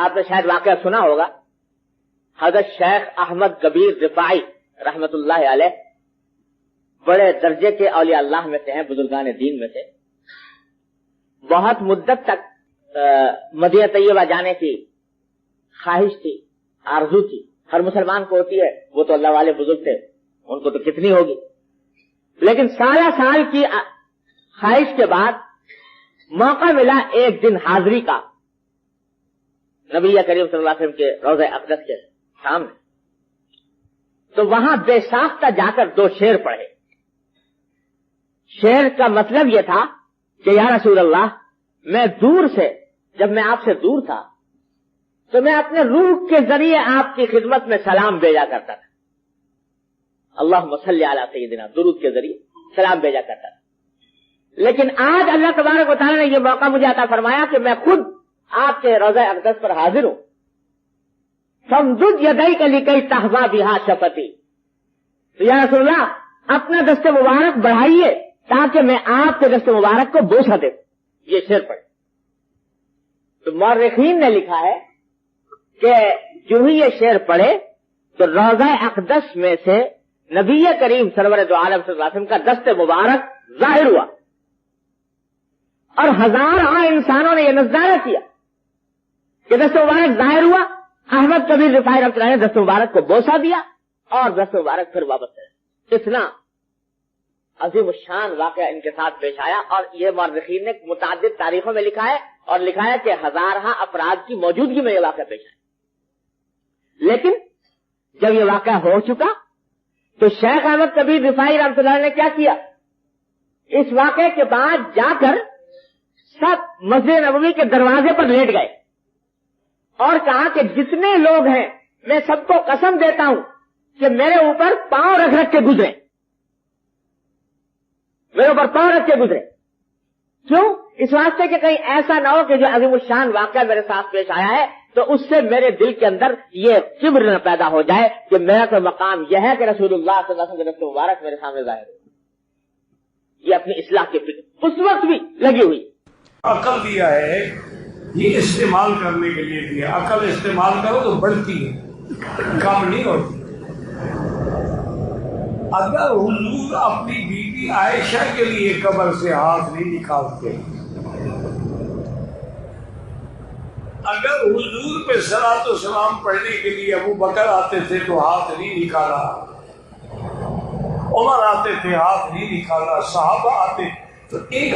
آپ نے شاید واقعہ سنا ہوگا، حضرت شیخ احمد کبیر رفاعی رحمت اللہ علیہ بڑے درجے کے اولیاء اللہ میں سے ہیں، بزرگان دین میں سے. بہت مدت تک مدینہ طیبہ جانے کی خواہش تھی، آرزو تھی، ہر مسلمان کو ہوتی ہے، وہ تو اللہ والے بزرگ تھے، ان کو تو کتنی ہوگی. لیکن سالہ سال کی خواہش کے بعد موقع ملا ایک دن حاضری کا نبی کریم صلی اللہ علیہ وسلم کے روضہ اقدس کے سامنے. تو وہاں بے ساختہ جا کر 2 شعر پڑھے. شعر کا مطلب یہ تھا کہ یا رسول اللہ، میں دور سے، جب میں آپ سے دور تھا تو میں اپنے روح کے ذریعے آپ کی خدمت میں سلام بھیجا کرتا تھا. اللہم صلی علی سیدنا، درود کے ذریعے سلام بھیجا کرتا تھا. لیکن آج اللہ تبارک و تعالی نے یہ موقع مجھے عطا فرمایا کہ میں خود آپ کے روضہ اقدس پر حاضر ہوں. فامدد یدیک لکی تحظی بہا شفتی، تو یا رسول اللہ اپنا دست مبارک بڑھائیے تاکہ میں آپ کے دست مبارک کو بوسہ دے. یہ شعر پڑھے. تو مورخین نے لکھا ہے کہ جو ہی یہ شعر پڑھے تو روضہ اقدس میں سے نبی کریم سرور دو عالم صلی اللہ علیہ وسلم کا دست مبارک ظاہر ہوا، اور ہزاروں انسانوں نے یہ نظارہ کیا کہ دست مبارک ظاہر ہوا. احمد کبیر رفاعی رحمۃ اللہ نے دست مبارک کو بوسہ دیا اور دست مبارک پھر واپس رہا. اتنا عظیم الشان واقعہ ان کے ساتھ پیش آیا، اور یہ مورخین نے متعدد تاریخوں میں لکھا ہے، اور لکھا ہے کہ ہزارہ افراد کی موجودگی میں یہ واقعہ پیش آیا. لیکن جب یہ واقعہ ہو چکا تو شیخ احمد کبیر رفاعی رحمۃ اللہ نے کیا کیا، اس واقعے کے بعد جا کر سب مسجد نبوی کے دروازے پر لیٹ گئے اور کہا کہ جتنے لوگ ہیں میں سب کو قسم دیتا ہوں کہ میرے اوپر پاؤں رکھ رکھ کے گزرے، میرے اوپر پاؤں رکھ کے گزرے. کیوں؟ اس واسطے کہ کہیں ایسا نہ ہو کہ جو عظیم الشان واقعہ میرے ساتھ پیش آیا ہے تو اس سے میرے دل کے اندر یہ کبر نہ پیدا ہو جائے کہ میرا تو مقام یہ ہے کہ رسول اللہ صلی اللہ علیہ وسلم کے مبارک میرے سامنے ظاہر ہو. یہ اپنی اصلاح کی فکر اس وقت بھی لگی ہوئی. عقل دیا ہے، یہ استعمال کرنے کے لیے دیا. عقل استعمال کرو تو بڑھتی ہے، کم نہیں ہوتی. اگر حضور اپنی بیوی عائشہ کے لیے قبر سے ہاتھ نہیں نکالتے، اگر حضور پہ صلاۃ و سلام پڑھنے کے لیے ابو بکر آتے تھے تو ہاتھ نہیں نکالا، عمر آتے تھے ہاتھ نہیں نکالا، صحابہ آتے تو ایک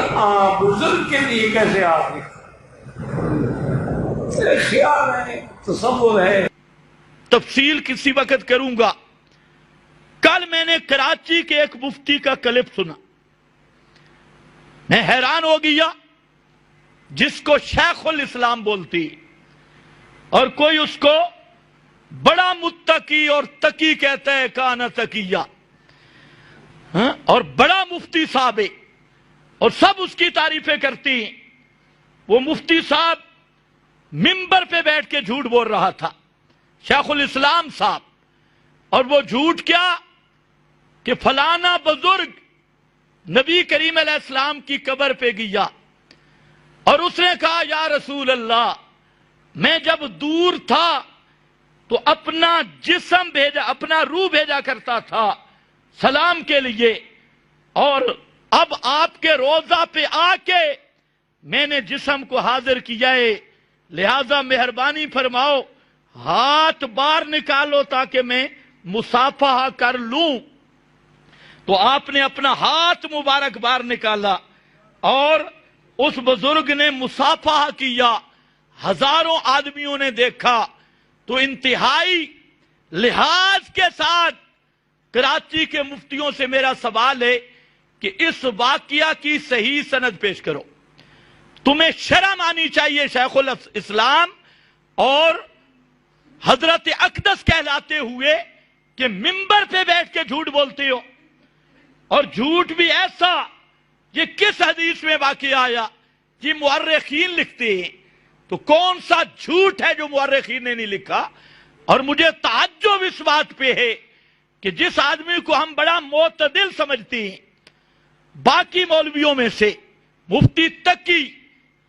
بزرگ کے لیے کیسے ہاتھ نکالا؟ خیال ہے، تصور ہے. تفصیل کسی وقت کروں گا. کل میں نے کراچی کے ایک مفتی کا کلپ سنا، میں حیران ہو گیا. جس کو شیخ الاسلام بولتی اور کوئی اس کو بڑا متقی اور تقی کہتا ہے، کانا تقیہ، اور بڑا مفتی صاحب ہے اور سب اس کی تعریفیں کرتی ہیں. وہ مفتی صاحب منبر پہ بیٹھ کے جھوٹ بول رہا تھا، شیخ الاسلام صاحب. اور وہ جھوٹ کیا کہ فلانا بزرگ نبی کریم علیہ السلام کی قبر پہ گیا اور اس نے کہا یا رسول اللہ، میں جب دور تھا تو اپنا جسم بھیجا، اپنا روح بھیجا کرتا تھا سلام کے لیے، اور اب آپ کے روضہ پہ آ کے میں نے جسم کو حاضر کیا ہے، لہذا مہربانی فرماؤ ہاتھ باہر نکالو تاکہ میں مصافحہ کر لوں. تو آپ نے اپنا ہاتھ مبارک باہر نکالا اور اس بزرگ نے مصافحہ کیا. ہزاروں آدمیوں نے دیکھا. تو انتہائی لحاظ کے ساتھ کراچی کے مفتیوں سے میرا سوال ہے کہ اس واقعہ کی صحیح سند پیش کرو. تمہیں شرم آنی چاہیے شیخ الاسلام اور حضرت اقدس کہلاتے ہوئے کہ منبر پہ بیٹھ کے جھوٹ بولتے ہو. اور جھوٹ بھی ایسا، یہ کس حدیث میں واقعہ آیا؟ یہ مورخین لکھتے ہیں. تو کون سا جھوٹ ہے جو مورخین نے نہیں لکھا؟ اور مجھے تعجب اس بات پہ ہے کہ جس آدمی کو ہم بڑا معتدل سمجھتے ہیں باقی مولویوں میں سے، مفتی تقی،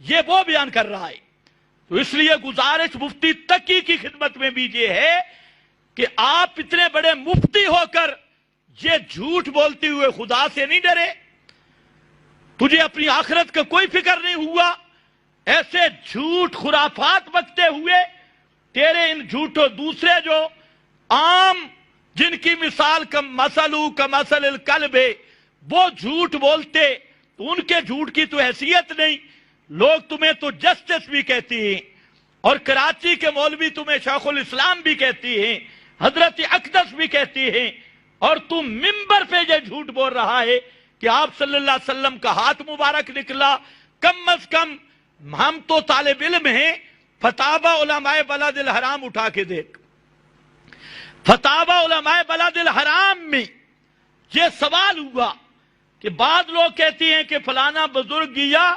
یہ وہ بیان کر رہا ہے تو اس لیے گزارش مفتی تقی کی خدمت میں بھی یہ ہے کہ آپ اتنے بڑے مفتی ہو کر یہ جھوٹ بولتے ہوئے خدا سے نہیں ڈرے؟ تجھے اپنی آخرت کا کوئی فکر نہیں ہوا؟ ایسے جھوٹ خرافات بکتے ہوئے تیرے ان جھوٹوں دوسرے جو عام جن کی مثال مثلو کمثل الکلب ہے وہ جھوٹ بولتے تو ان کے جھوٹ کی تو حیثیت نہیں. لوگ تمہیں تو جسٹس بھی کہتی ہیں اور کراچی کے مولوی تمہیں شیخ الاسلام بھی کہتی ہیں, حضرت اقدس بھی کہتی ہیں, اور تم منبر پہ یہ جھوٹ بول رہا ہے کہ آپ صلی اللہ علیہ وسلم کا ہاتھ مبارک نکلا. کم از کم ہم تو طالب علم ہیں, فتاوی علماء بلد الحرام اٹھا کے دیکھ. فتاوی علماء بلد الحرام میں یہ سوال ہوا کہ بعض لوگ کہتی ہیں کہ فلانا بزرگ گیا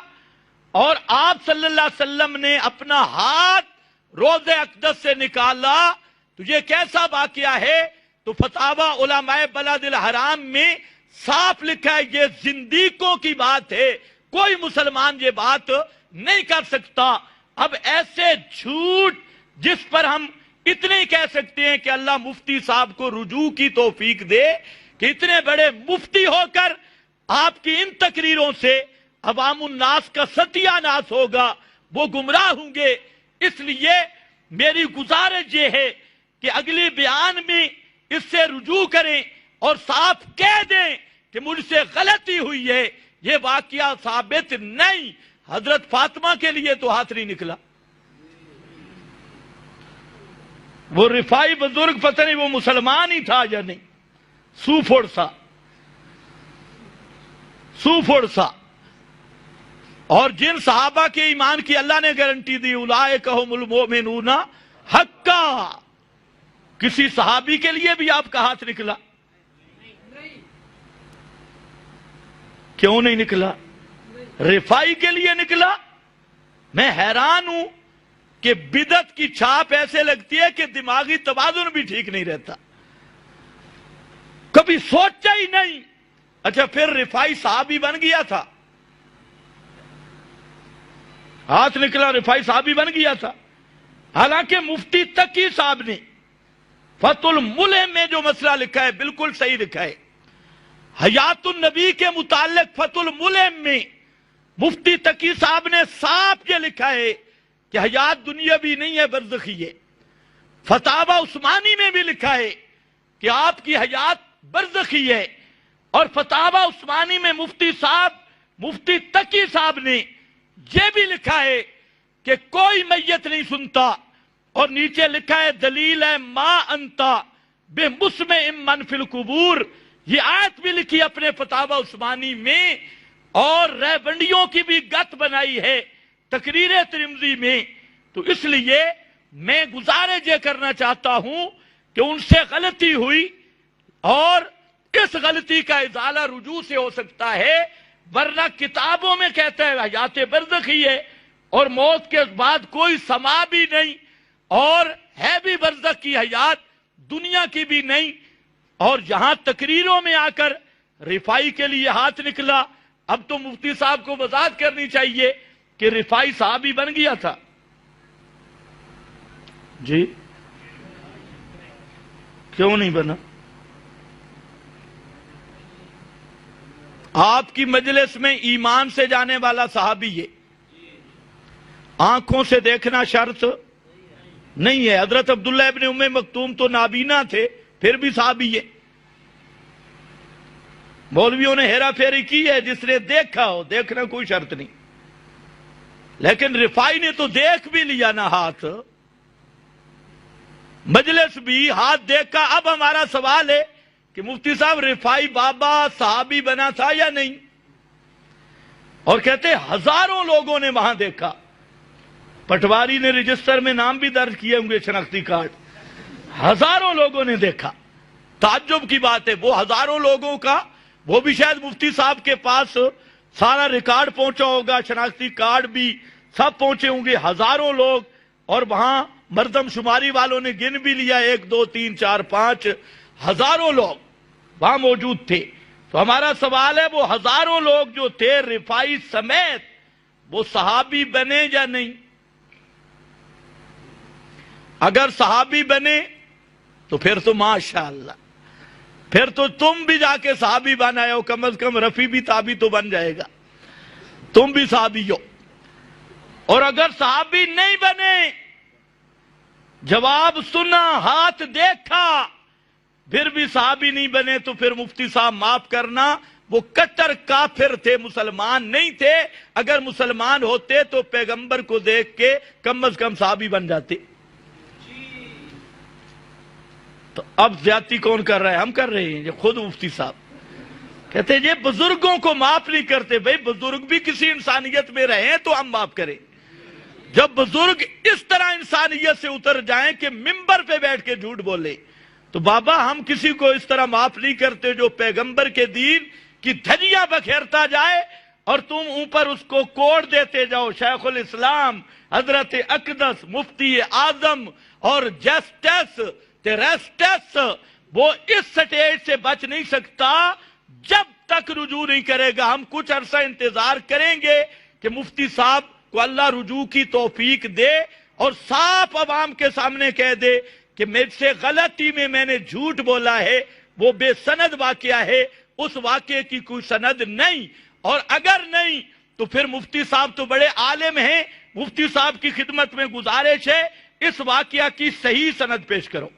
اور آپ صلی اللہ علیہ وسلم نے اپنا ہاتھ روضہ اقدس سے نکالا, تو یہ کیسا واقعہ ہے؟ تو فتاوی علماء بلد الحرام میں صاف لکھا ہے یہ زندیقوں کی بات ہے, کوئی مسلمان یہ بات نہیں کر سکتا. اب ایسے جھوٹ جس پر ہم اتنے کہہ سکتے ہیں کہ اللہ مفتی صاحب کو رجوع کی توفیق دے کہ اتنے بڑے مفتی ہو کر آپ کی ان تقریروں سے عوام الناس کا ستیہ ناس ہوگا, وہ گمراہ ہوں گے. اس لیے میری گزارش یہ ہے کہ اگلی بیان میں اس سے رجوع کریں اور صاف کہہ دیں کہ مجھ سے غلطی ہوئی ہے, یہ واقعہ ثابت نہیں. حضرت فاطمہ کے لیے تو ہاتھ نہیں نکلا. وہ رفاعی بزرگ پتہ نہیں وہ مسلمان ہی تھا یا نہیں, سوفوڑ سا. اور جن صحابہ کے ایمان کی اللہ نے گارنٹی دی اولئک هم المؤمنون حقا, کسی صحابی کے لیے بھی آپ کا ہاتھ نکلا؟ کیوں نہیں نکلا؟ رفاعی کے لیے نکلا. میں حیران ہوں کہ بدعت کی چھاپ ایسے لگتی ہے کہ دماغی توازن بھی ٹھیک نہیں رہتا, کبھی سوچا ہی نہیں. اچھا پھر رفاعی صحابی بن گیا تھا, ہاتھ نکلا رفاعی صحابی بن گیا تھا. حالانکہ مفتی تقی صاحب نے فتح الملہم میں جو مسئلہ لکھا ہے بالکل صحیح لکھا ہے. حیات النبی کے متعلق فتح الملہم میں مفتی تقی صاحب نے صاف یہ لکھا ہے کہ حیات دنیاوی نہیں ہے, برزخی ہے. فتاوی عثمانی میں بھی لکھا ہے کہ آپ کی حیات برزخی ہے. اور فتاوی عثمانی میں مفتی تقی صاحب نے یہ بھی لکھا ہے کہ کوئی میت نہیں سنتا. اور نیچے لکھا ہے دلیل ہے ما انتا بے مسمع من فی القبور. یہ آیت بھی لکھی اپنے فتاوی عثمانی میں, اور ریونڈیوں کی بھی گت بنائی ہے تقریر ترمذی میں. تو اس لیے میں گزارش یہ کرنا چاہتا ہوں کہ ان سے غلطی ہوئی اور اس غلطی کا ازالہ رجوع سے ہو سکتا ہے, ورنہ کتابوں میں کہتا ہے حیات برزخی ہے اور موت کے بعد کوئی سما بھی نہیں, اور ہے بھی برزخ کی حیات, دنیا کی بھی نہیں. اور جہاں تقریروں میں آ کر رفاعی کے لیے ہاتھ نکلا, اب تو مفتی صاحب کو وضاحت کرنی چاہیے کہ رفاعی صحابی بن گیا تھا. جی کیوں نہیں بنا؟ آپ کی مجلس میں ایمان سے جانے والا صحابی ہے, آنکھوں سے دیکھنا شرط نہیں ہے. حضرت عبداللہ ابن ام مکتوم تو نابینا تھے, پھر بھی صحابی ہے. مولویوں نے ہیرا پھیری کی ہے, جس نے دیکھا ہو, دیکھنا کوئی شرط نہیں. لیکن رفاعی نے تو دیکھ بھی لیا نا ہاتھ, مجلس بھی ہاتھ دیکھا. اب ہمارا سوال ہے کہ مفتی صاحب رفاعی بابا صحابی بنا تھا یا نہیں؟ اور کہتے ہزاروں لوگوں نے وہاں دیکھا. پٹواری نے رجسٹر میں نام بھی درج کیے ہوں گے, شناختی کارڈ. ہزاروں لوگوں نے دیکھا. تعجب کی بات ہے, وہ ہزاروں لوگوں کا وہ بھی شاید مفتی صاحب کے پاس سارا ریکارڈ پہنچا ہوگا, شناختی کارڈ بھی سب پہنچے ہوں گے. ہزاروں لوگ, اور وہاں مردم شماری والوں نے گن بھی لیا 1 2 3 4 5 ہزاروں لوگ وہاں موجود تھے. تو ہمارا سوال ہے وہ ہزاروں لوگ جو تھے رفاعی سمیت وہ صحابی بنے یا نہیں؟ اگر صحابی بنے تو پھر تو ماشاءاللہ، پھر تو تم بھی جا کے صحابی بن آئے ہو، کم از کم رفیع بھی تابی تو بن جائے گا، تم بھی صحابی ہو۔ اور اگر صحابی نہیں بنے، جواب سنا، ہاتھ دیکھا، پھر بھی صحابی نہیں بنے، تو پھر مفتی صاحب معاف کرنا، وہ کٹر کافر تھے، مسلمان نہیں تھے۔ اگر مسلمان ہوتے تو پیغمبر کو دیکھ کے کم از کم صحابی بن جاتے۔ تو اب زیادتی کون کر رہا ہے؟ ہم کر رہے ہیں، یہ خود مفتی صاحب کہتے ہیں یہ بزرگوں کو معاف نہیں کرتے۔ بھئی بزرگ بھی کسی انسانیت میں رہے تو ہم معاف کریں۔ جب بزرگ اس طرح انسانیت سے اتر جائیں کہ منبر پہ بیٹھ کے جھوٹ بولے، تو بابا ہم کسی کو اس طرح معاف نہیں کرتے جو پیغمبر کے دین کی دھجیاں بکھیرتا جائے اور تم اوپر اس کو کوڑ دیتے جاؤ۔ شیخ الاسلام حضرت اقدس مفتی اعظم اور جسٹس ٹیرسٹس وہ اس سٹیج سے بچ نہیں سکتا جب تک رجوع نہیں کرے گا۔ ہم کچھ عرصہ انتظار کریں گے کہ مفتی صاحب کو اللہ رجوع کی توفیق دے اور صاف عوام کے سامنے کہہ دے کہ میرے سے غلطی میں نے جھوٹ بولا ہے، وہ بے سند واقعہ ہے، اس واقعے کی کوئی سند نہیں۔ اور اگر نہیں تو پھر مفتی صاحب تو بڑے عالم ہیں، مفتی صاحب کی خدمت میں گزارش ہے اس واقعہ کی صحیح سند پیش کرو،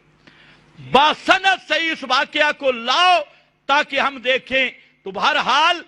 باسند صحیح اس واقعہ کو لاؤ تاکہ ہم دیکھیں۔ تو بہرحال